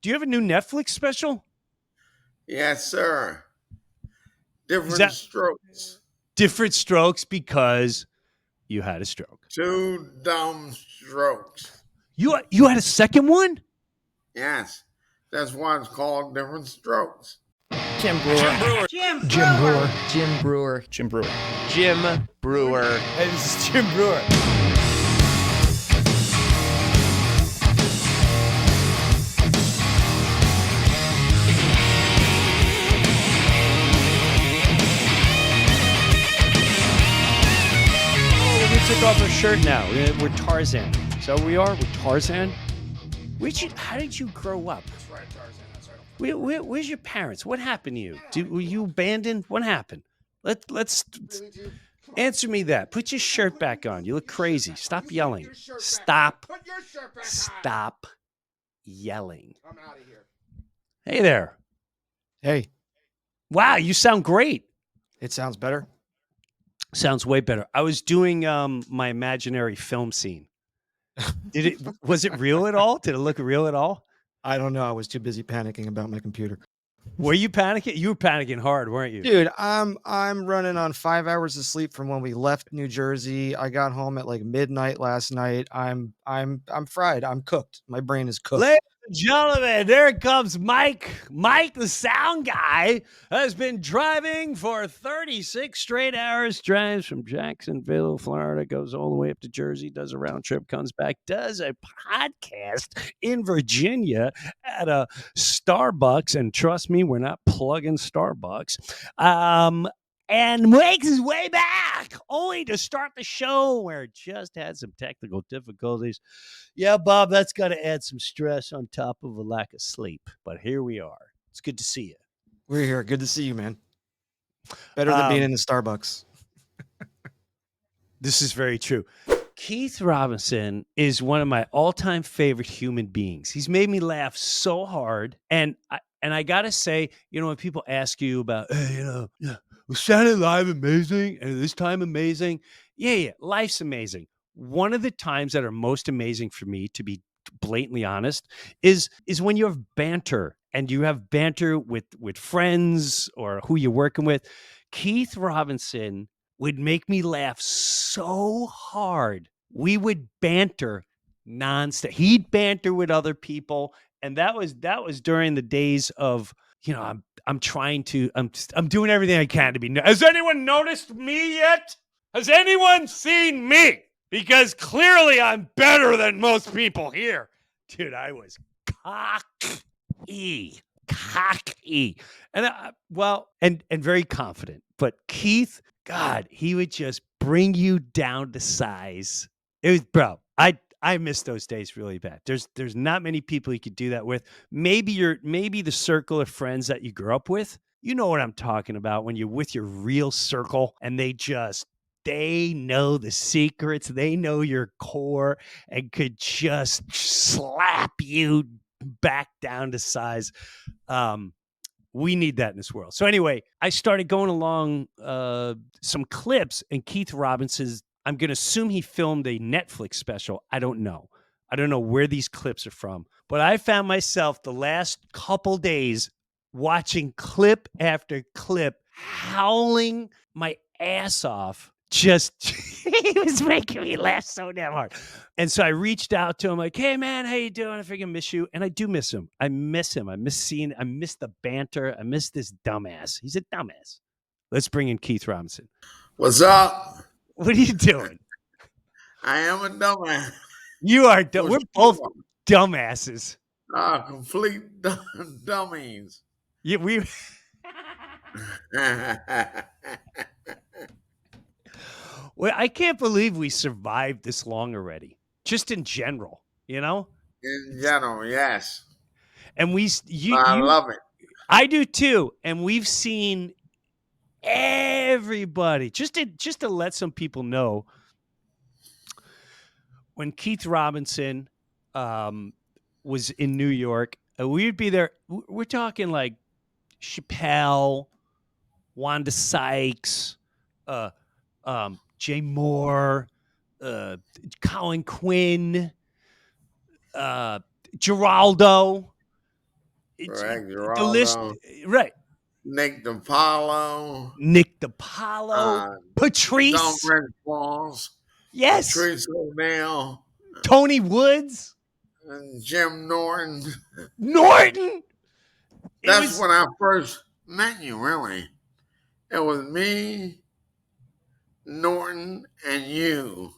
Do you have a new Netflix special? Yes, sir. Is Different that strokes. different strokes because you had a stroke? Two dumb strokes. You had a second one? Yes. That's why it's called different strokes. Jim Brewer. Jim Brewer. Jim Brewer. Jim Brewer. Jim Brewer. Hey, this is Jim Brewer. We took off our shirt now. We're Tarzan. So we're Tarzan. How did you grow up? That's right, Tarzan. That's right. Where's your parents? What happened to you? Were you abandoned? What happened? Let's answer me that. Put your shirt back on. You look crazy. Stop yelling. Stop. Put your shirt back on. Stop yelling. I'm out of here. Hey there. Hey, Wow, you sound great. it sounds better. Sounds way better. I was doing my imaginary film scene. Was it real at all? Did it look real at all? I don't know. I was too busy panicking about my computer. Were you panicking? You were panicking hard, weren't you? Dude, I'm running on 5 hours of sleep from when we left New Jersey. I got home at like midnight last night. I'm fried. I'm cooked. My brain is cooked. Ladies and gentlemen, there comes Mike. Mike, the sound guy, has been driving for 36 straight hours, drives from Jacksonville, Florida, goes all the way up to Jersey, does a round trip, comes back, does a podcast in Virginia at a Starbucks. And trust me, we're not plugging Starbucks. And makes his way back, only to start the show where it just had some technical difficulties. Yeah, Bob, that's got to add some stress on top of a lack of sleep. But here we are. It's good to see you. We're here. Good to see you, man. Better than being in the Starbucks. This is very true. Keith Robinson is one of my all-time favorite human beings. He's made me laugh so hard. And I got to say, when people ask you about, hey, was Saturday Live amazing? And this time amazing? Yeah, life's amazing. One of the times that are most amazing for me, to be blatantly honest, is when you have banter, and you have banter with friends or who you're working with. Keith Robinson would make me laugh so hard. We would banter nonstop. He'd banter with other people, and that was during the days of, I'm doing everything I can to be. Has anyone noticed me yet? Has anyone seen me? Because clearly I'm better than most people here. Dude, I was cocky. And and very confident. But Keith, God, he would just bring you down to size. It was, bro, I miss those days really bad. There's not many people you could do that with. Maybe the circle of friends that you grew up with. You know what I'm talking about when you're with your real circle and they know the secrets, they know your core, and could just slap you back down to size. We need that in this world. So anyway, I started going along some clips, and Keith Robinson's, I'm going to assume he filmed a Netflix special. I don't know where these clips are from, but I found myself the last couple days watching clip after clip, howling my ass off. Just, he was making me laugh so damn hard. And so I reached out to him like, hey man, how you doing? I freaking miss you. And I do miss him. I miss the banter. I miss this dumbass. He's a dumbass. Let's bring in Keith Robinson. What's up? What are you doing? I am a dumbass. You are. We're both dumbasses. Complete dummies. Yeah, we. Well, I can't believe we survived this long already. Just in general, In general, yes. And I love it. I do too. And we've seen everybody. Just to let some people know, when Keith Robinson was in New York, we'd be there. We're talking like Chappelle, Wanda Sykes, Jay Moore, Colin Quinn, Geraldo, It's Greg the list, Giraldo, right? Nick DiPaolo, Nick DiPaolo, uh, Don Patrice, Red Falls, yes, Patrice O'Neal, Tony Woods, and Jim Norton. Norton. It That's was when I first met you, really. It was me, Norton, and you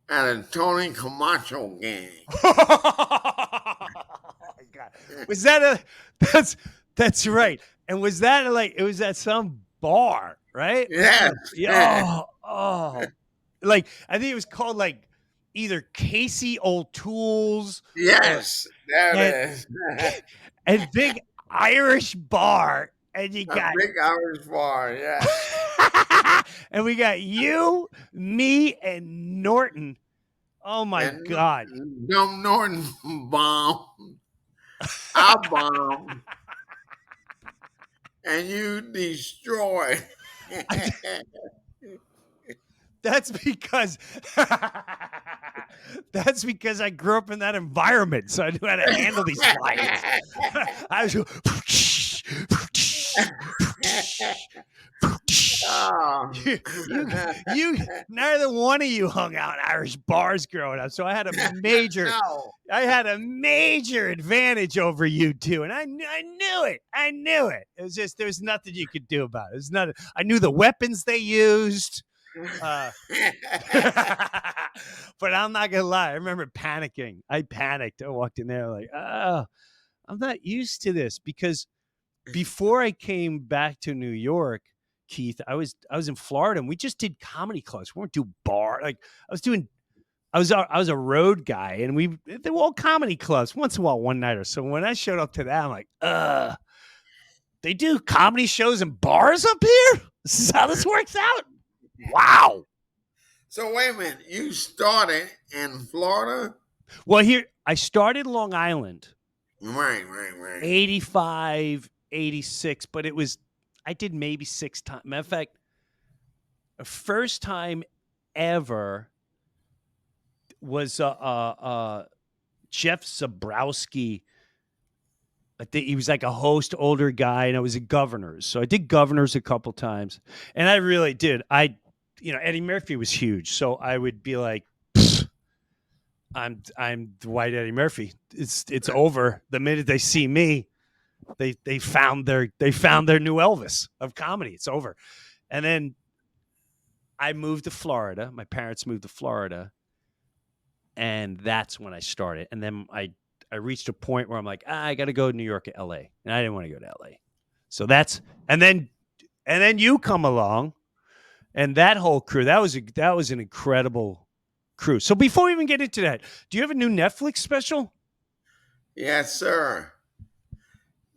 at a Tony Camacho gang. oh my God. Was that a that's right. And was that like it was at some bar, right? Yes. Yeah. Like I think it was called like either Casey O'Toole's or Yes, that and is. and big Irish bar. And you A got big Irish bar, yes. and we got you, me, and Norton. Oh my And God. Dumb Norton bombed. I bombed. And you destroyed. That's because that's because I grew up in that environment, so I knew how to handle these flyers. I was Oh. you, neither one of you hung out in Irish bars growing up, so I had a No. major advantage over you two, and I knew it. I knew it. It was just there's nothing you could do about it. It's not. I knew the weapons they used. But I'm not gonna lie. I remember panicking. I panicked. I walked in there like, oh, I'm not used to this because before I came back to New York, Keith, I was in Florida and we just did comedy clubs. We weren't doing bar. Like I was a road guy and they were all comedy clubs once in a while, one nighter. So when I showed up to that, I'm like, they do comedy shows in bars up here? This is how this works out? Wow. So wait a minute. You started in Florida? Well, here I started Long Island, Right. 85, 86, but I did maybe 6 times. Matter of fact, the first time ever was Jeff Zabrowski. I think he was like a host, older guy, and I was at Governors. So I did Governors a couple times, and I really did. Eddie Murphy was huge, so I would be like, I'm Dwight Eddie Murphy. It's over the minute they see me. They found their new Elvis of comedy. It's over. And then I moved to Florida. My parents moved to Florida, and that's when I started. And then I reached a point where I'm like, I got to go to New York or L.A. And I didn't want to go to L.A. So and then you come along, and that whole crew. That was an incredible crew. So before we even get into that, do you have a new Netflix special? Yes, sir.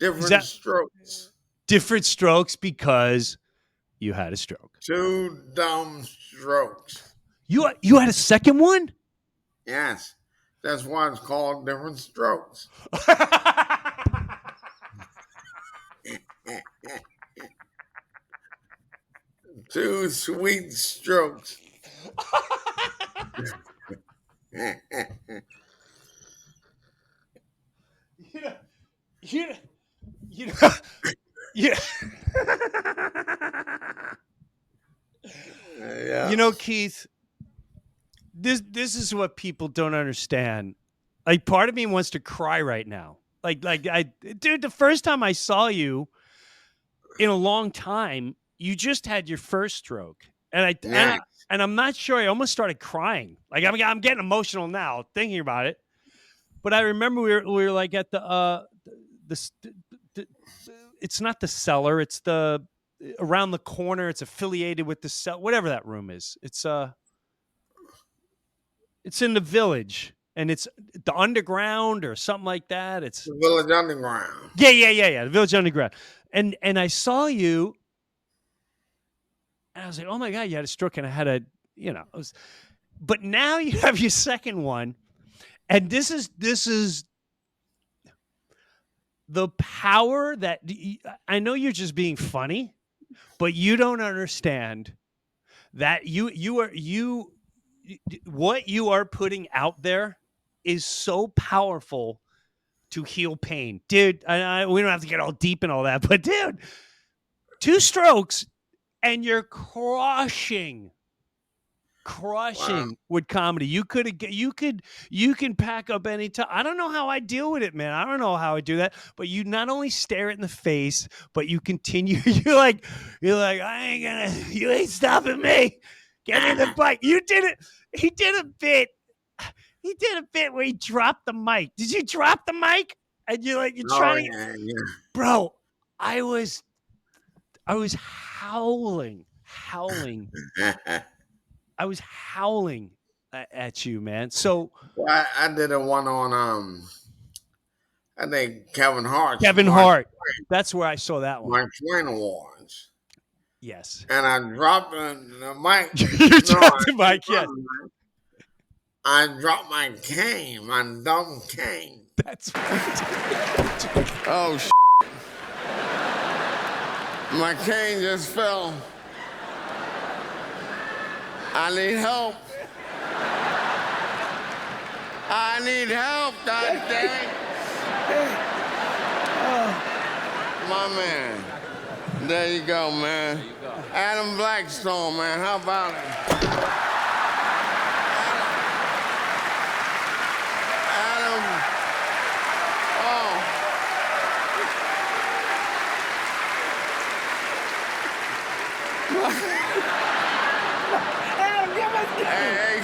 Is that Strokes. different strokes because you had a stroke? 2 dumb strokes. You had a second one? Yes. That's why it's called Different Strokes. 2 sweet strokes. Yeah. Yeah. Yeah. Keith, this is what people don't understand. Like part of me wants to cry right now. Dude, the first time I saw you in a long time, you just had your first stroke. And I'm not sure, I almost started crying. Like I'm getting emotional now thinking about it. But I remember we were like at the it's not the cellar, it's the around the corner, it's affiliated with the cell, whatever that room is. It's in the Village, and it's the Underground or something like that. It's The Village Underground. Yeah. The Village Underground. And I saw you, and I was like, oh my God, you had a stroke, and I had but now you have your second one, and this is the power that I know you're just being funny, but you don't understand that what you are putting out there is so powerful to heal pain. Dude, we don't have to get all deep in all that, but dude, 2 strokes and you're crushing with comedy. You can pack up any time. I don't know how I deal with it, man. I don't know how I do that. But you not only stare it in the face, but you continue. You're like, you ain't stopping me. Get me the bike. You did it. He did a bit. He did a bit where he dropped the mic. Did you drop the mic? And you're trying to, bro. I was howling. I was howling at you, man. So Well, I did a one on I think Kevin Hart. That's where I saw that one. Mark Twain Awards. Yes. And I dropped the mic. You dropped the mic, yes. I dropped my cane, my dumb cane. That's right. Oh, my cane just fell. I need help. I need help, God dang it. My man. There you go, man. Adam Blackstone, man. How about it? Adam. Oh. Adam, give us Hey.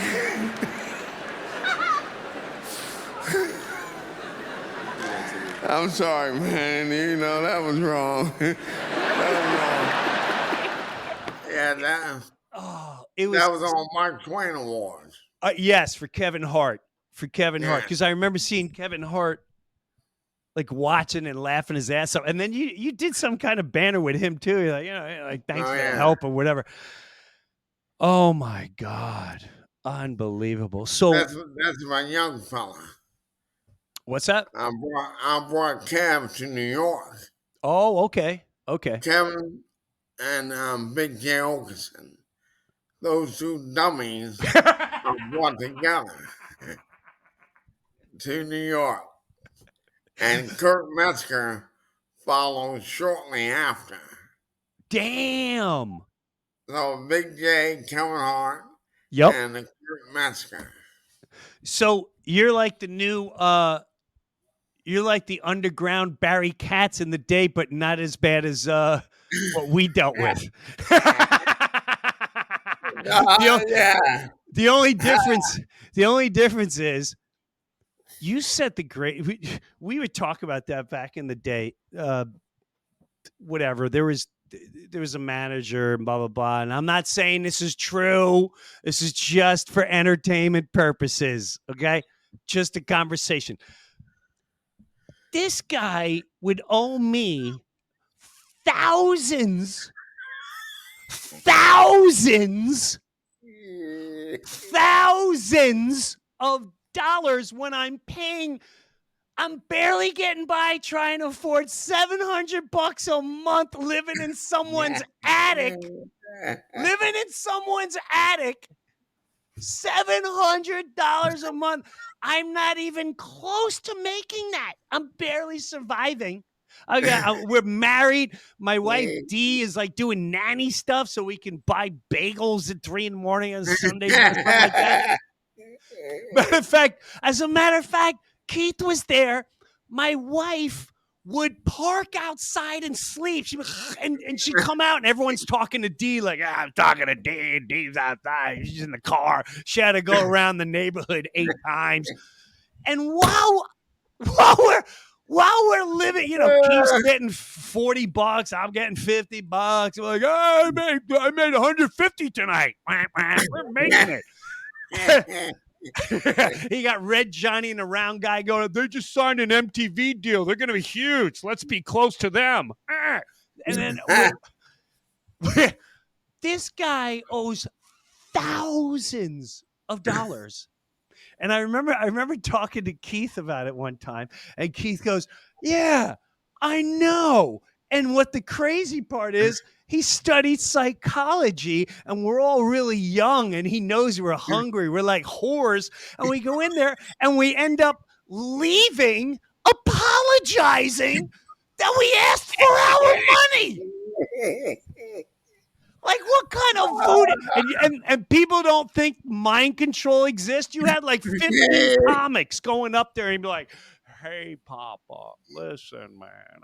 I'm sorry, man. You know, that was wrong. Yeah, that was on Mark Twain Awards. Yes, for Kevin Hart. Hart. Because I remember seeing Kevin Hart like watching and laughing his ass off. And then you did some kind of banter with him too. You're like, thanks for the help or whatever. Oh my God. Unbelievable. So that's my young fella. What's that? I brought Kev to New York. Oh, okay. Kevin and Big J. Okerson. Those 2 dummies are brought together to New York. And Kurt Metzger followed shortly after. Damn. So Big J, Kevin Hart, Yep. and Kurt Metzger. So you're like the new you're like the underground Barry Katz in the day, but not as bad as what we dealt with. The only difference is you set the grade. We would talk about that back in the day. Whatever. There was a manager and blah, blah, blah. And I'm not saying this is true. This is just for entertainment purposes. Okay. Just a conversation. This guy would owe me thousands of dollars when I'm barely getting by trying to afford $700 a month living in someone's attic. $700 a month. I'm not even close to making that. I'm barely surviving. We're married. My wife Dee is like doing nanny stuff so we can buy bagels at 3 a.m. on Sundays and stuff like that. As a matter of fact, Keith was there. My wife would park outside and sleep. And she'd come out and everyone's talking to Dee like, I'm talking to Dee. Dee's outside. She's in the car. She had to go around the neighborhood 8 times. And while we're living, Keith's getting $40, I'm getting $50. We're like, oh, I made $150 tonight. We're making it. He got Red Johnny and the Round Guy going, they just signed an MTV deal. They're going to be huge. Let's be close to them. And then this guy owes thousands of dollars. And I remember talking to Keith about it one time, and Keith goes, yeah, I know. And what the crazy part is, he studied psychology, and we're all really young, and he knows we're hungry. We're like whores, and we go in there, and we end up leaving a apologizing that we asked for our money. Like, what kind of voodoo? And people don't think mind control exists. You had like 15 comics going up there and be like, "Hey, Papa, listen, man.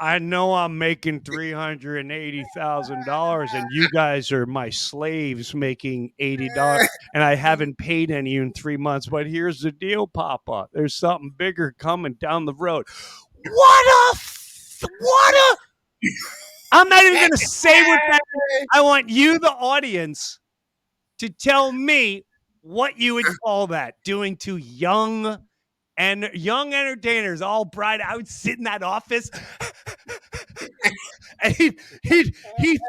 I know I'm making $380,000, and you guys are my slaves making $80, and I haven't paid any in 3 months. But here's the deal, Papa. There's something bigger coming down the road." What a I'm not even going to say what that is. I want you, the audience, to tell me what you would call that, doing to young entertainers, all bright. I would sit in that office and he'd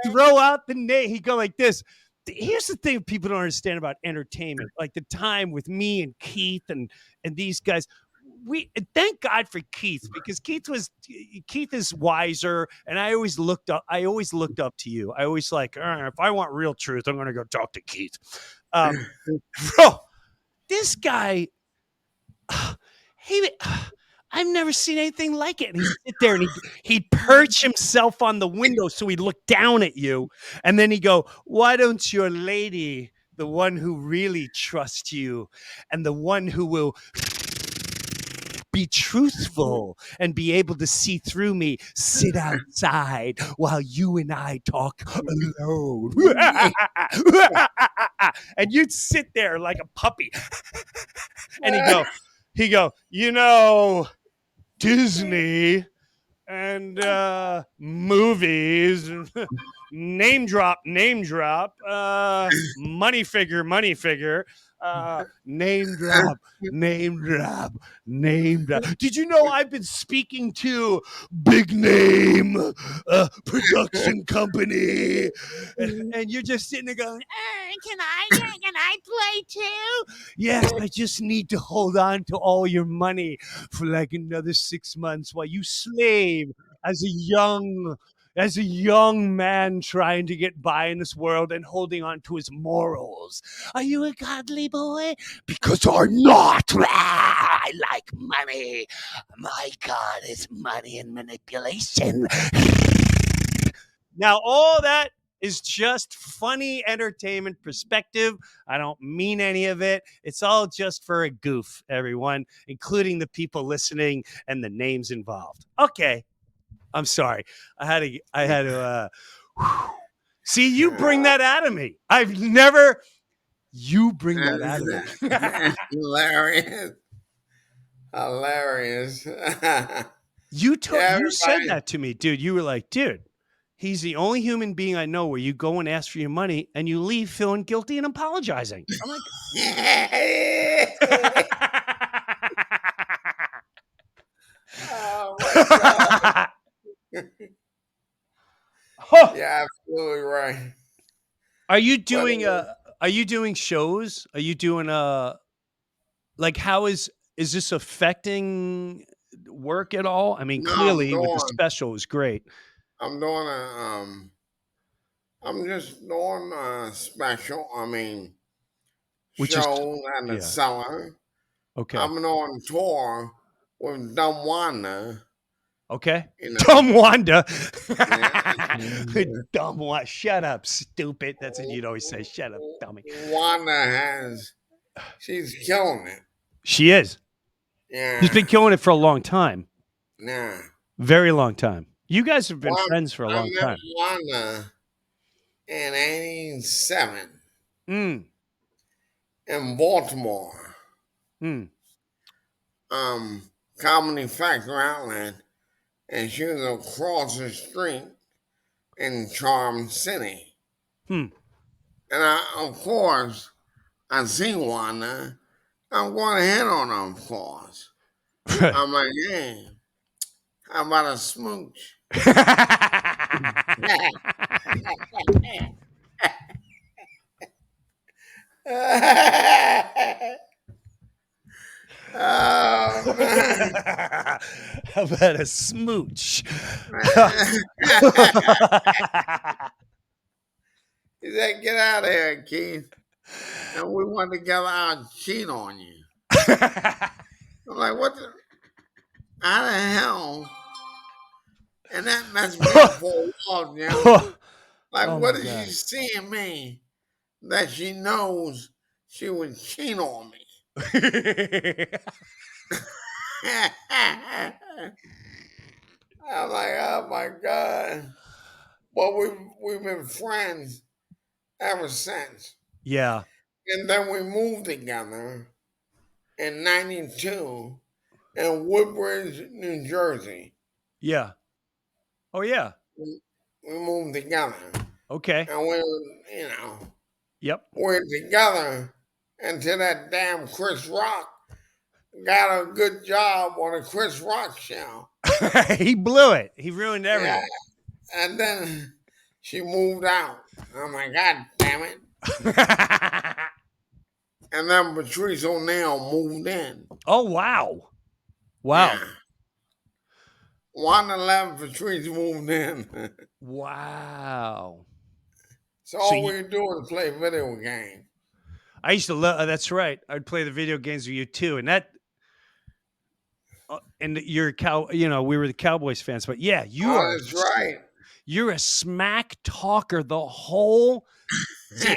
throw out the name. He'd go like this. Here's the thing people don't understand about entertainment. Like the time with me and Keith and these guys, we thank God for Keith, because Keith is wiser, and I always looked up to you. I always like, if I want real truth, I'm gonna go talk to Keith. Bro, this guy, I've never seen anything like it. And he'd sit there and he'd perch himself on the window so he'd look down at you, and then he'd go, "Why don't your lady, the one who really trusts you and the one who will be truthful and be able to see through me, sit outside while you and I talk alone." And you'd sit there like a puppy. And he'd go, Disney and movies, name drop, money figure, name drop. Did you know I've been speaking to big name production company? And you're just sitting there going, can I play too? Yes, I just need to hold on to all your money for like another 6 months while you slave as a young man trying to get by in this world and holding on to his morals. Are you a godly boy? Because I'm not. I like money. My God is money and manipulation. Now, all that is just funny entertainment perspective. I don't mean any of it. It's all just for a goof, everyone, including the people listening and the names involved. Okay. I'm sorry. I had to see, you bring that out of me. You bring that out of me. Hilarious. You said that to me, dude. You were like, dude, he's the only human being I know where you go and ask for your money and you leave feeling guilty and apologizing. I'm like, oh my God. Yeah, absolutely right. Are you doing shows? Are you doing like, how is this affecting work at all? I mean, No, clearly with the special is great. I'm just doing a special. I mean, shows and the seller. Okay. I'm on tour with Dumb Wanda. Okay. You know? Dumb Wanda. Yeah. Dumb Wanda. Shut up, stupid. That's what you'd always say. Shut up, dummy. Wanda she's killing it. She is. Yeah. She's been killing it for a long time. Yeah. Very long time. You guys have been friends for a long time. Wanda in 87 in Baltimore. Comedy Factory Outlet, and she was across the street in Charm City. And of course, I see Wanda. I'm going to hit on her, of course. I'm like, hey, how about a smooch? Oh, man. How about a smooch? He said, get out of here, Keith. And we want to get out and cheat on you. I'm like, what the, how the hell? And that messed me up for a while, you know? Like, Oh what my did she god. see in me that she knows she would cheat on me? I'm like, oh my god. Well, we've been friends ever since. Yeah. And then we moved together in '92 in Woodbridge, New Jersey. Yeah. Oh yeah. We moved together. Okay. And we were, Yep. we're together until that damn Chris Rock got a good job on a Chris Rock show. He blew it. He ruined Yeah. everything. And then she moved out. I'm like, God damn it. And then Patrice O'Neal moved in. Oh wow. Wow. Yeah. Wanda left, Patrice moved in. Wow. So So all we do is play video games. I used to love. That's right. I'd play the video games with you too, and that. And you're a cow. You know, we were the Cowboys fans, but yeah, you Oh, are. that's right. You're a smack talker the whole. See,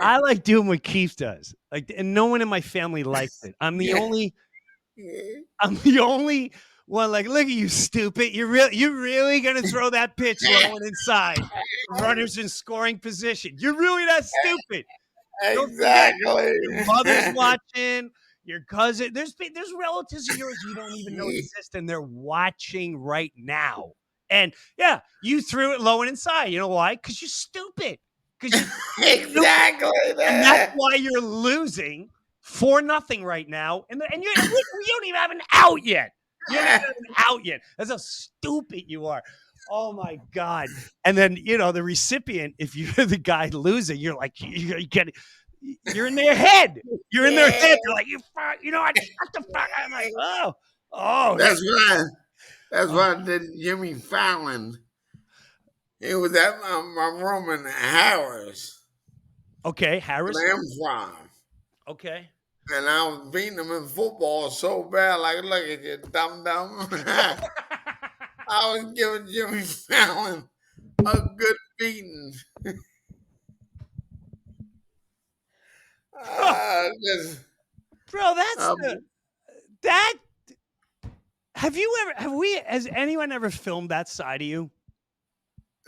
I like doing what Keith does. Like, and no one in my family likes it. I'm the only. I'm the only one. Like, look at you, stupid. You're really gonna throw that pitch low and inside. Runners in scoring position. You're really that stupid. Don't forget, Exactly. your mother's watching. Your cousin. There's relatives of yours you don't even know exist, and they're watching right now. And yeah, you threw it low and inside. You know why? Because you're stupid. Because you're stupid. Exactly. And that's why you're losing 4-0 right now. And you don't even have an out yet. You don't even have an out yet. That's how stupid you are. Oh my God. And then, the recipient, if you're the guy losing, you're like, you're in their head. You're in their head. They're like, what? Shut the fuck. I'm like, That's why I did Jimmy Fallon. He was at my room in Harris. okay, Harris. Improv. Okay. And I was beating him in football so bad, like, look at you, dumb. I was giving Jimmy Fallon a good beating. Bro, has anyone ever filmed that side of you?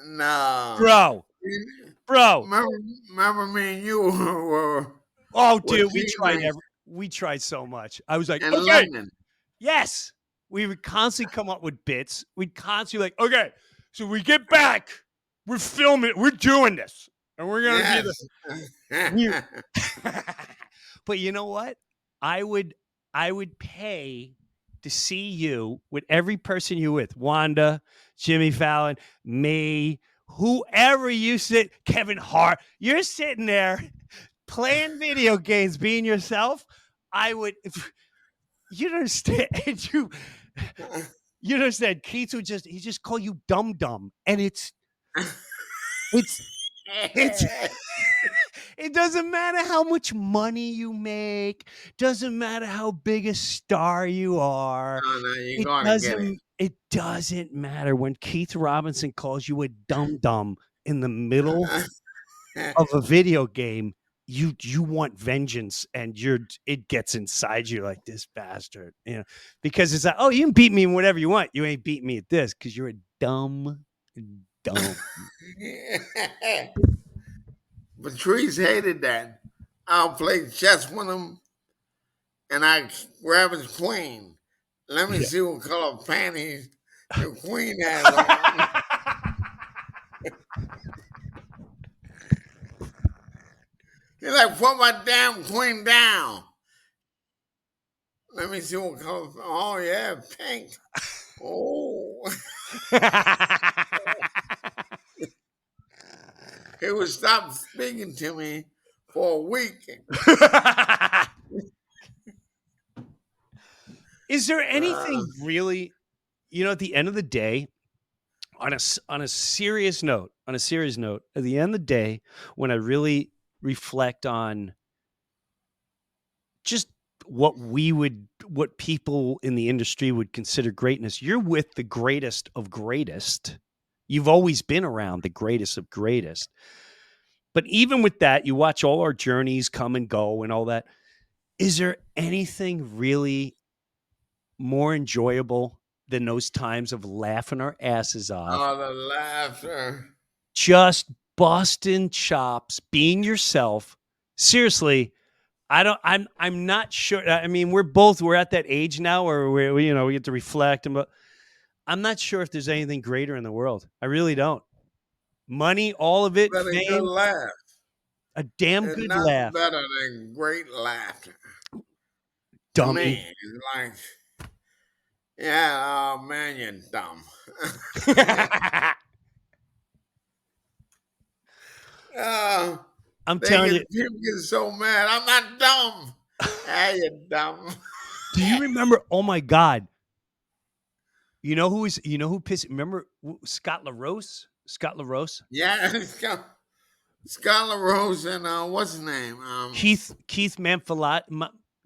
No. Bro. Remember me and you were. Oh, dude, we tried so much. I was like, in okay, London. yes. We would constantly come up with bits. We'd constantly like, okay, so we get back, we're filming, we're doing this, and we're gonna be the. But you know what? I would pay to see you with every person you're with, Wanda, Jimmy Fallon, me, whoever you sit, Kevin Hart. You're sitting there playing video games, being yourself. I would. You understand? You understand? Keith would just call you dumb, and it's. It doesn't matter how much money you make. Doesn't matter how big a star you are. No, you're gonna get it. It doesn't matter when Keith Robinson calls you a dum in the middle of a video game. You want vengeance, and it gets inside you like this bastard, because it's like, oh, you can beat me in whatever you want. You ain't beat me at this because you're a dumb. Patrice hated that. I'll play chess with him, and I grab his queen. Let me see what color panties the queen has on. He's like, put my damn queen down. Let me see what color. Oh, yeah, pink. Oh. He would stop speaking to me for a week. Is there anything really, at the end of the day, on a serious note, at the end of the day, when I really reflect on just what people in the industry would consider greatness. You're with the greatest of greatest. You've always been around the greatest of greatest. But even with that, you watch all our journeys come and go and all that. Is there anything really more enjoyable than those times of laughing our asses off, Oh, the laughter. just busting chops, being yourself? Seriously, I'm not sure. I mean, we're at that age now where we get to reflect, but I'm not sure if there's anything greater in the world. I really don't. Money, all of it, But a good fame, laugh. a damn There's good nothing laugh, better than great laughter. To dummy. me, it's like, yeah, oh man, you're dumb. uh, I'm they telling get you. people get so mad. I'm not dumb. Ah, you're dumb. Do you remember? Oh my God! Who pissed? Remember Scott LaRose? Scott LaRose? Yeah, Scarlet Rose and what's his name? Keith Manfilati,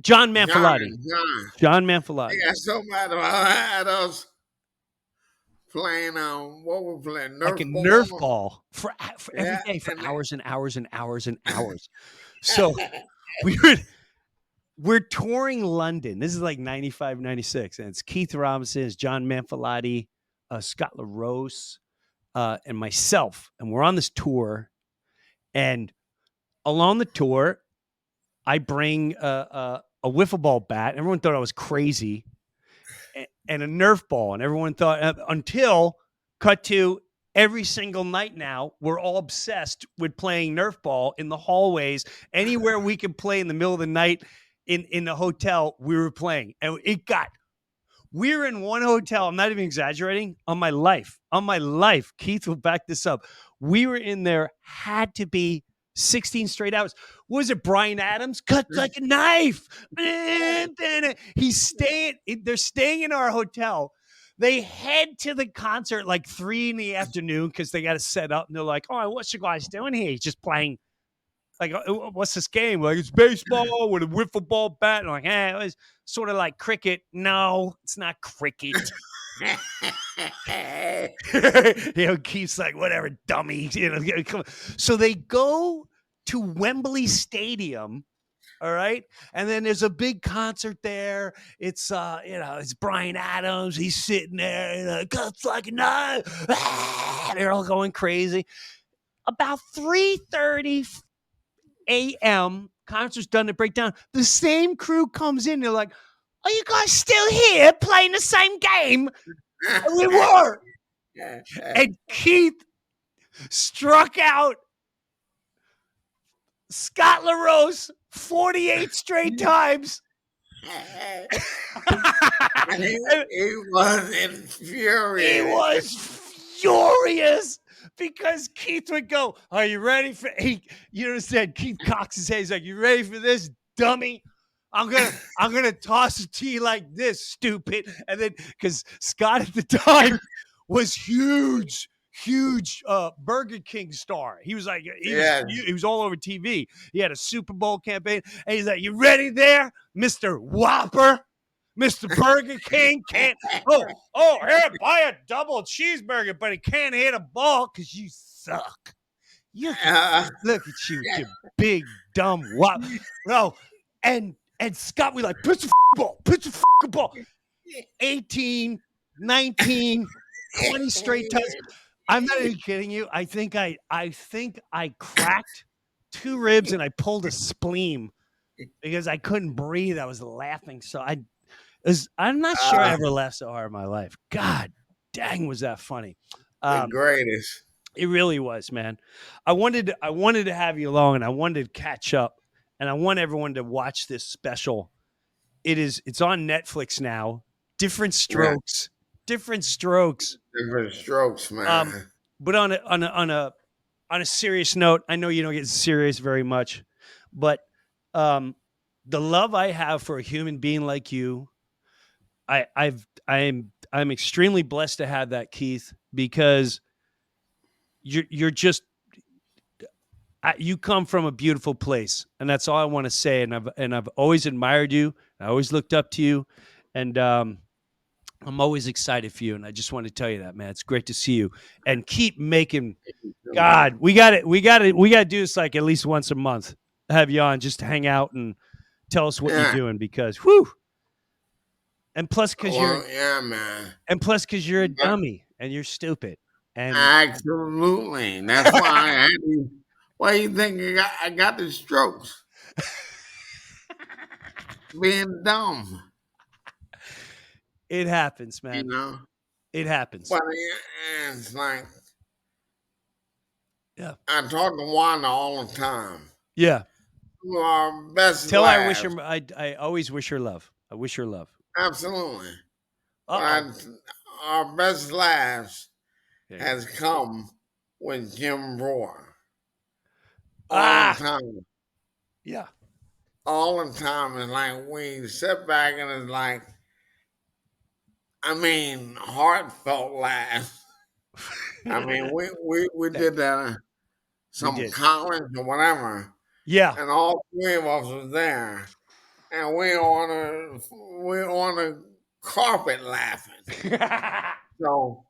John Manfilati, John. John They Manfilati. got so mad about us playing what we playing Like a Nerf Nerf ball. ball for every Yeah, day for and hours and hours and hours and hours. So we were we're touring London. This is like 95, 96. And it's Keith Robinson, it's John Manfilati, Scott LaRose, and myself. And we're on this tour. And along the tour, I bring a wiffle ball bat. Everyone thought I was crazy, and a Nerf ball, and everyone thought until cut to every single night now we're all obsessed with playing Nerf ball in the hallways, anywhere we could play in the middle of the night in the hotel we were playing, and we were in one hotel. I'm not even exaggerating. On my life, Keith will back this up. We were in there, had to be 16 straight hours. What was it? Bryan Adams cut like a knife. They're staying in our hotel. They head to the concert like 3 p.m. because they got to set up. And they're like, "Oh, what's you guys doing here?" He's just playing. Like, what's this game? Like, it's baseball with a wiffle ball bat. And I'm like, it's sort of like cricket. No, it's not cricket. Keith's like, whatever, dummy. So they go to Wembley Stadium. All right. And then there's a big concert there. It's it's Bryan Adams. He's sitting there, cuts like a knife. They're all going crazy. About 3:30 a.m. concert's done to break down. The same crew comes in. They're like, "Are you guys still here playing the same game?" And we were. And Keith struck out Scott LaRose 48 straight times. he was infuriated. He was furious because Keith would go, "Are you ready for?" You understand? Keith cocks his head. He's like, "You ready for this, dummy? I'm gonna toss it to you like this, stupid." And then because Scott at the time was huge Burger King star. He was like he was all over TV. He had a Super Bowl campaign, and he's like, "You ready there, Mr. Whopper? Mr. Burger King can't. Here, buy a double cheeseburger, but he can't hit a ball because you suck. You look at you with your big dumb wop." No, and Scott, we like, pitch the ball. 18, 19, 20 straight times. I'm not even kidding you. I think I cracked 2 ribs and I pulled a spleen because I couldn't breathe. I was laughing so I'm not sure I ever laughed so hard in my life. God dang, was that funny? The greatest. It really was, man. I wanted to have you along, and I wanted to catch up, and I want everyone to watch this special. It's on Netflix now. Different strokes. Different strokes, man. But on a serious note, I know you don't get serious very much, but the love I have for a human being like you, I'm extremely blessed to have that, Keith, because you're just, you come from a beautiful place, and that's all I want to say. And I've always admired you. I always looked up to you, and I'm always excited for you. And I just want to tell you that, man. It's great to see you, and keep making. God, we got it. We got to do this like at least once a month. Have you on just to hang out and tell us what you're Yeah. doing, because whew. And plus, because Well, yeah, man. you're a But dummy and you're stupid. And absolutely. That's why I had to. Why you think I got the strokes? Being dumb, it happens, you man. know? It happens. But it's like, Yeah. I talk to Wanda all the time. Yeah. To our best Tell her I wish laughs. her. I always wish her love. I wish her love. Absolutely. Uh-oh. But our best laughs Yeah. has come with Jim Breuer. All the Ah. time. Yeah. All the time. It's like we sit back and it's like, I mean, heartfelt laughs. I mean, we did that We some did. college or whatever, Yeah. and all three of us was there, and we on the carpet laughing. So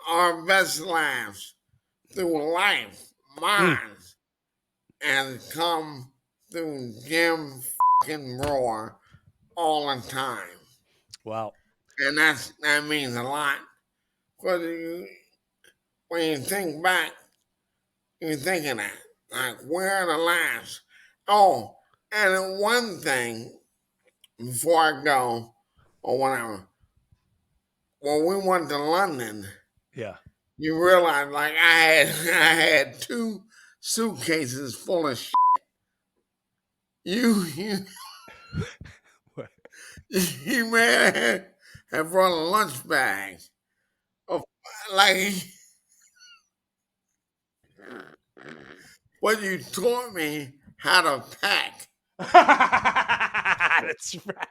our best laughs through life, Mm. mine, has come through Jim fucking Breuer all the time, Wow. and that means a lot. Because when you think back, you're thinking that, like, where are the laughs? Oh, and then one thing before I go, or whatever, when we went to London, Yeah. you realize, like, I had two suitcases full of shit. You, you man have brought a lunch bag of, like, but you taught me how to pack. That's right.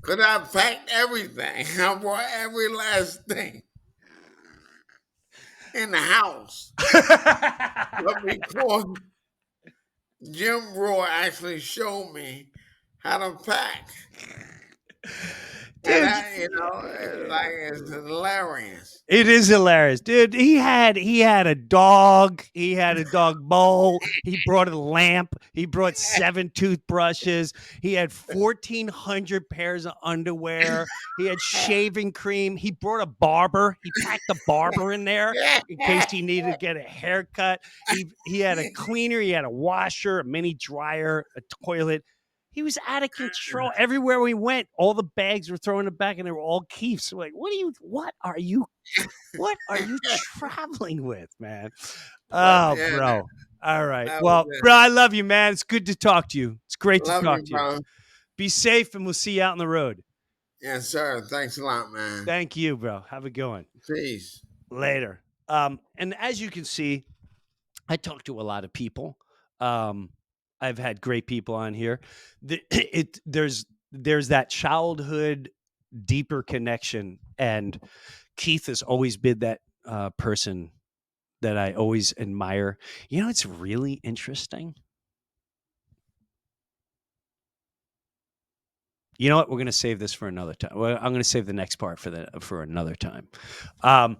Because I packed everything. I brought every last thing in the house. But because Jim Breuer actually showed me how to pack. And Dude, that, it's hilarious. it is hilarious, dude. He had a dog. He had a dog bowl. He brought a lamp. He brought 7 toothbrushes. He had 1,400 pairs of underwear. He had shaving cream. He brought a barber. He packed a barber in there in case he needed to get a haircut. He had a cleaner. He had a washer, a mini dryer, a toilet. He was out of control. Everywhere we went, all the bags were thrown in the back, and they were all Keith's. Like, what are you traveling with, man? But Oh, yeah, bro. All right. that was Well, bro, it. I love you, man. It's good to talk to you. It's great to Love talk you, to you. bro. Be safe, and we'll see you out on the road. Yes, sir. Thanks a lot, man. Thank you, bro. Have a good one. Peace. Later. And as you can see, I talk to a lot of people. I've had great people on here. There's that childhood deeper connection, and Keith has always been that person that I always admire. You know, it's really interesting. You know what? We're going to save this for another time. Well, I'm going to save the next part for another time. Well,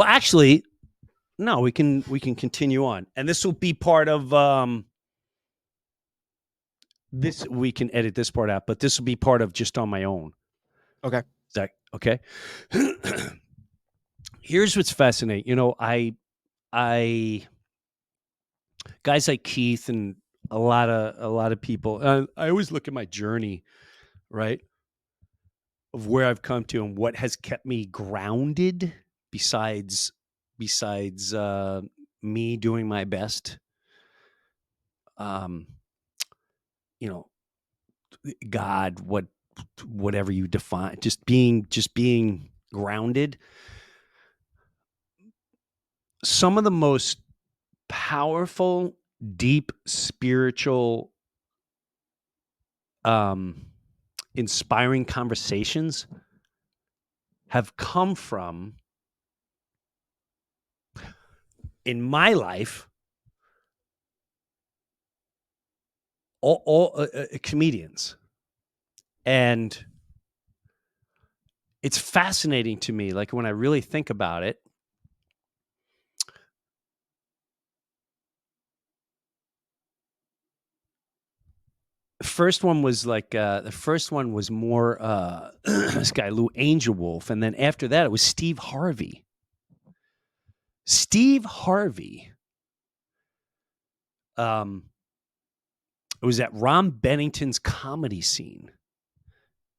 actually, no, we can continue on, and this will be part of this. We can edit this part out, but this will be part of just on my own. Okay. Is that okay? Here's what's fascinating. You know, I guys like Keith and a lot of people. I always look at my journey, right, of where I've come to and what has kept me grounded. Besides me doing my best, um, you know, God, whatever you define, just being grounded. Some of the most powerful, deep spiritual, inspiring conversations have come from in my life, all comedians. And it's fascinating to me, like when I really think about it. The first one was more this guy Lou Angel Wolf, and then after that it was Steve Harvey. Steve Harvey. It was at Ron Bennington's comedy scene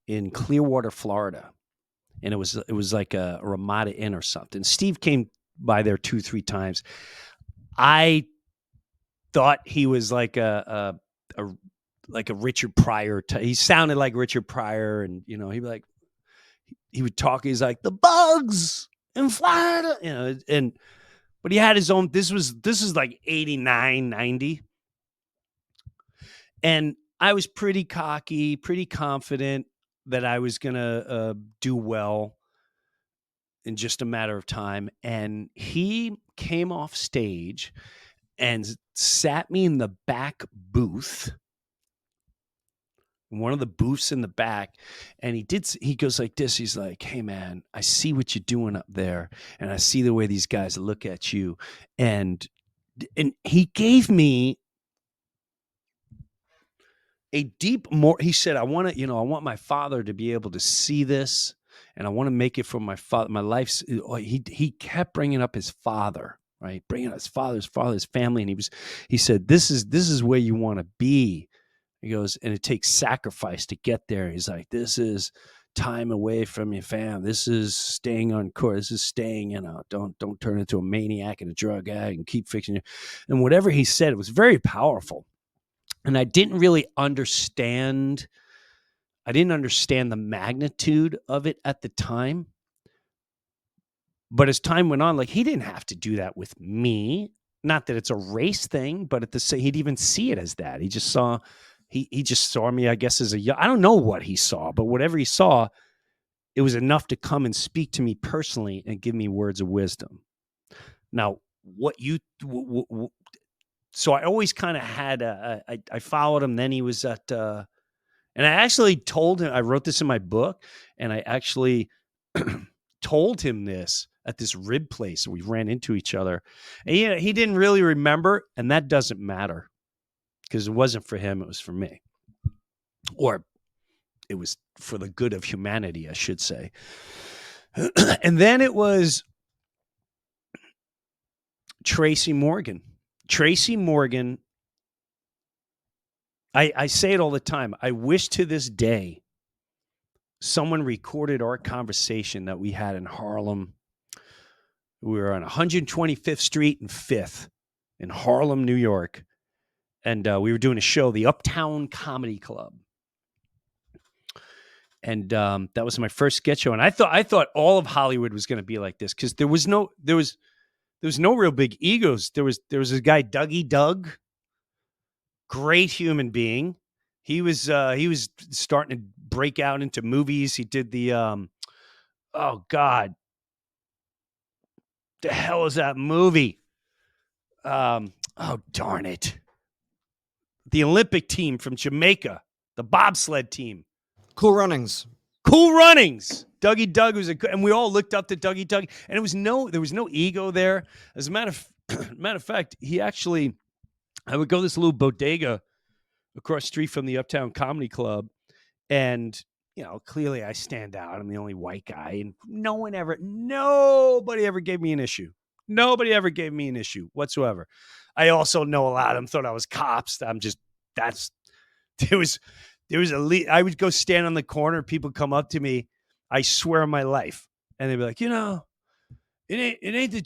in Clearwater, Florida, and it was like a Ramada Inn or something. Steve came by there 2-3 times. I thought he was like a Richard Pryor. He sounded like Richard Pryor, and he'd be like, he would talk. He's like, the bugs in Florida, but he had his own. This is like 89, 90. And I was pretty cocky, pretty confident that I was going to do well in just a matter of time. And he came off stage and sat me in the back booth, one of the booths in the back. And he goes like this. He's like, hey, man, I see what you're doing up there. And I see the way these guys look at you. And he gave me a deep he said, I want my father to be able to see this, and I want to make it for my father. My life's, he kept bringing up his father, right? Bringing up his father's family. And he said, this is where you want to be. He goes, and it takes sacrifice to get there. He's like, this is time away from your fam. This is staying on course. This is staying, don't turn into a maniac and a drug addict and keep fixing it. And whatever he said, it was very powerful. And I didn't really understand. I didn't understand the magnitude of it at the time. But as time went on, like, he didn't have to do that with me. Not that it's a race thing, but he'd even see it as that. He just saw me, I guess, as I don't know what he saw, but whatever he saw, it was enough to come and speak to me personally and give me words of wisdom. Now, so I always kind of had I followed him. Then he was at, and I actually told him, I wrote this in my book, and I actually told him this at this rib place. We ran into each other, and he didn't really remember, and that doesn't matter because it wasn't for him. It was for me, or it was for the good of humanity, I should say. And then it was Tracy Morgan. Tracy Morgan, I say it all the time. I wish to this day someone recorded our conversation that we had in Harlem. We were on 125th Street and 5th in Harlem, New York. And we were doing a show, the Uptown Comedy Club. And that was my first sketch show. And I thought all of Hollywood was going to be like this because there was no real big egos. There was this guy, Dougie Doug, great human being. He was starting to break out into movies. He did the oh God, the hell is that movie? Oh darn it, the Olympic team from Jamaica, the bobsled team. Cool Runnings. Dougie Doug was and we all looked up to Dougie Doug, and there was no ego there. As a matter of fact, I would go to this little bodega across the street from the Uptown Comedy Club, and clearly I stand out. I'm the only white guy, and nobody ever gave me an issue. Nobody ever gave me an issue whatsoever. I also know a lot of them thought I was cops. I would go stand on the corner. People come up to me. I swear on my life. And they'd be like, it ain't the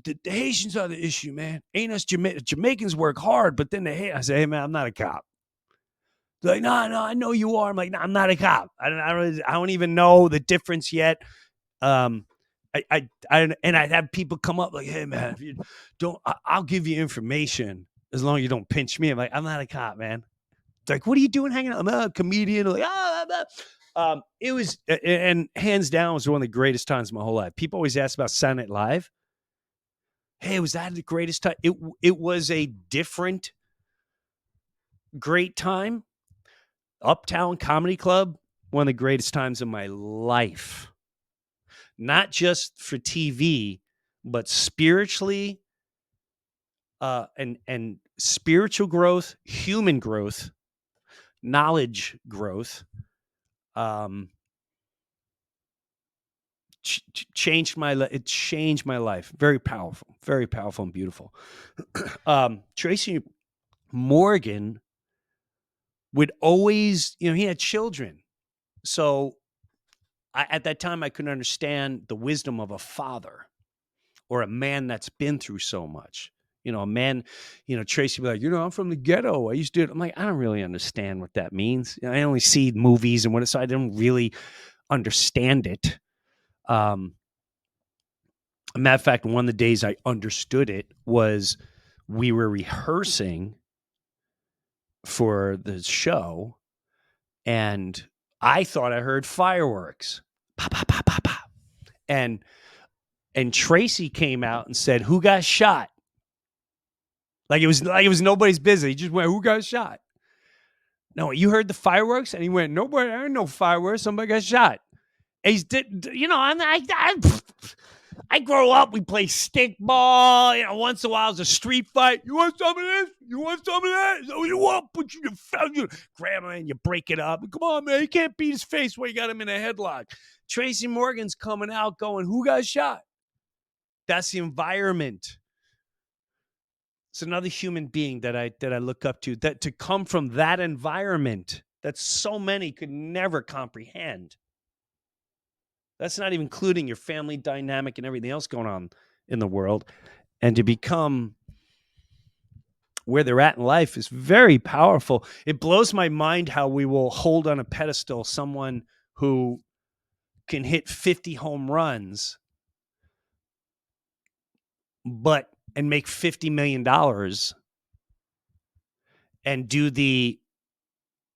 the Haitians are the issue, man. Ain't us Jamaicans work hard, but then they hate. I say, hey man, I'm not a cop. They're like, no, I know you are. I'm like, no, I'm not a cop. I don't even know the difference yet. And I'd have people come up like, hey man, if you don't, I'll give you information as long as you don't pinch me. I'm like, I'm not a cop, man. It's like, what are you doing hanging out? I'm a comedian. Like, it was, and hands down, was one of the greatest times of my whole life. People always ask about Saturday Night Live. Hey, was that the greatest time? It was a different great time. Uptown Comedy Club, one of the greatest times of my life. Not just for TV, but spiritually, and spiritual growth, human growth, knowledge growth. Changed my it changed my life. Very powerful and beautiful. Tracy Morgan would always, he had children, so at that time I couldn't understand the wisdom of a father or a man that's been through so much. A man, Tracy would be like, I'm from the ghetto. I used to do it. I'm like, I don't really understand what that means. I only see movies and what, so I don't really understand it. A matter of fact, one of the days I understood it was we were rehearsing for the show, and I thought I heard fireworks. Pa, pa, pa, pa, pa. And Tracy came out and said, "Who got shot?" Like it was nobody's business. He just went, "Who got shot?" No, you heard the fireworks? And he went, "Nobody, I didn't know fireworks. Somebody got shot." And he's I grow up, we play stickball, once in a while it's a street fight. You want some of this? You want some of that? So you want, put you grab him and you break it up. Come on, man, you can't beat his face while you got him in a headlock. Tracy Morgan's coming out going, "Who got shot?" That's the environment. It's another human being that I look up to, that to come from that environment that so many could never comprehend. That's not even including your family dynamic and everything else going on in the world. And to become where they're at in life is very powerful. It blows my mind how we will hold on a pedestal someone who can hit 50 home runs and make $50 million and do the,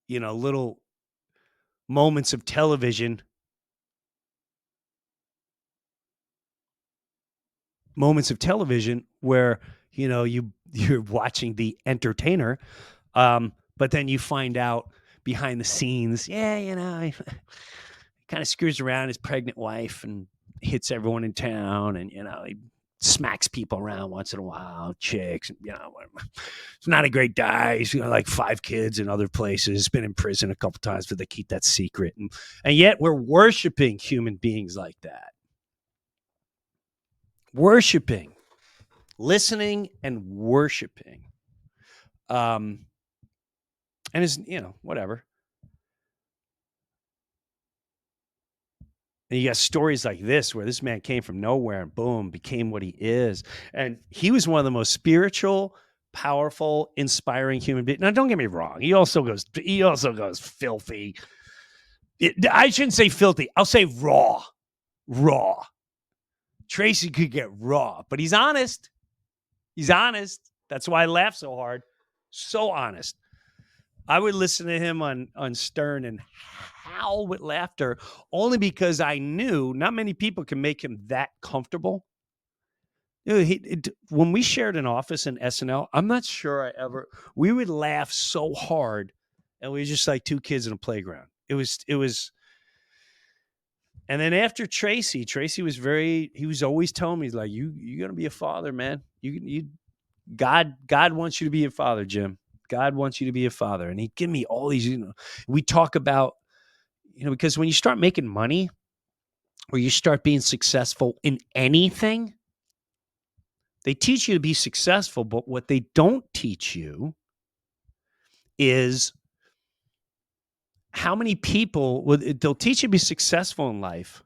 little moments of television, where, you're watching the entertainer. But then you find out behind the scenes, he kind of screws around his pregnant wife and hits everyone in town, and he smacks people around once in a while, chicks. He's not a great guy. He's like 5 kids in other places. Been in prison a couple times, but they keep that secret. And yet we're worshiping human beings like that. Worshiping, listening, and worshiping. And it's, whatever. And you got stories like this where this man came from nowhere and boom, became what he is. And he was one of the most spiritual, powerful, inspiring human beings. Now, don't get me wrong. He also goes filthy. I shouldn't say filthy. I'll say raw. Raw. Tracy could get raw, but he's honest. He's honest. That's why I laugh so hard. So honest. I would listen to him on Stern and howl with laughter, only because I knew not many people can make him that comfortable. When we shared an office in SNL, I'm not sure we would laugh so hard, and we were just like 2 kids in a playground. It was. And then after Tracy was he was always telling me, he's like, you're going to be a father, man. God wants you to be a father, Jim. God wants you to be a father. And he'd give me all these, we talk about, because when you start making money or you start being successful in anything, they teach you to be successful. But what they don't teach you is how many people, they'll teach you to be successful in life.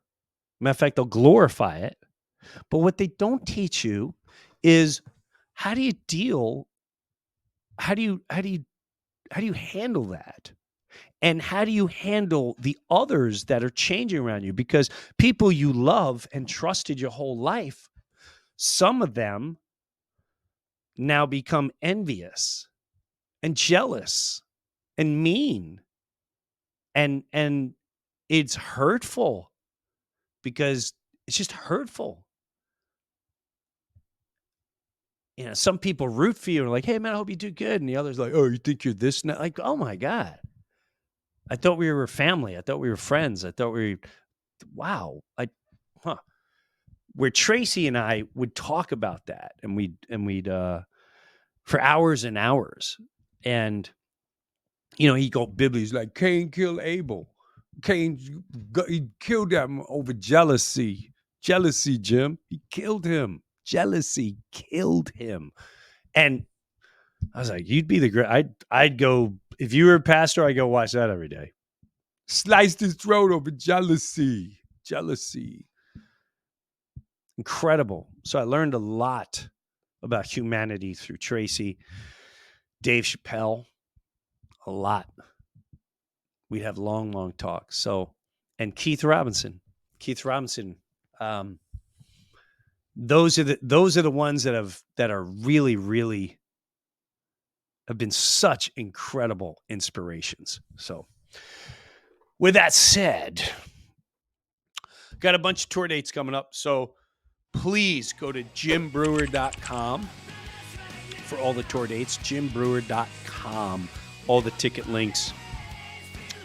Matter of fact, they'll glorify it. But what they don't teach you is how do you handle that? And how do you handle the others that are changing around you? Because people you love and trusted your whole life, some of them now become envious and jealous and mean. And it's hurtful, because it's just hurtful. some people root for you and are like, hey, man, I hope you do good. And the other's like, oh, you think you're this now? Like, oh, my God. I thought we were family. I thought we were friends. I thought we were, wow. Where Tracy and I would talk about that and we'd for hours and hours. And, he'd go biblically. He's like, Cain killed Abel. He killed him over jealousy. Jealousy, Jim. He killed him. Jealousy killed him. And I was like, you'd be the great. I'd go, if you were a pastor, I'd go watch that every day. Sliced his throat over jealousy. Jealousy. Incredible. So I learned a lot about humanity through Tracy, Dave Chappelle, a lot. We'd have long, long talks. So, and Keith Robinson. Those are the ones that are really, really have been such incredible inspirations. So, with that said, got a bunch of tour dates coming up. So please go to jimbreuer.com for all the tour dates. jimbreuer.com. All the ticket links.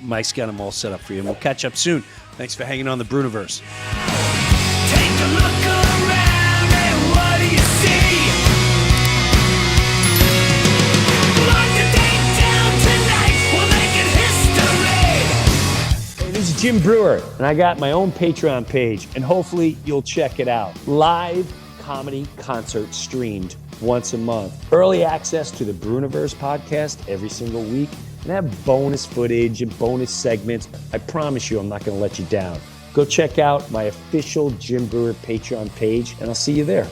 Mike's got them all set up for you. And we'll catch up soon. Thanks for hanging on the Breuniverse. Take a look around and what do you see? Mark the date down tonight. We're making history. Hey, this is Jim Breuer, and I got my own Patreon page, and hopefully you'll check it out. Live comedy concert streamed once a month. Early access to the Breuniverse podcast every single week, and have bonus footage and bonus segments. I promise you I'm not going to let you down. Go check out my official Jim Breuer Patreon page, and I'll see you there.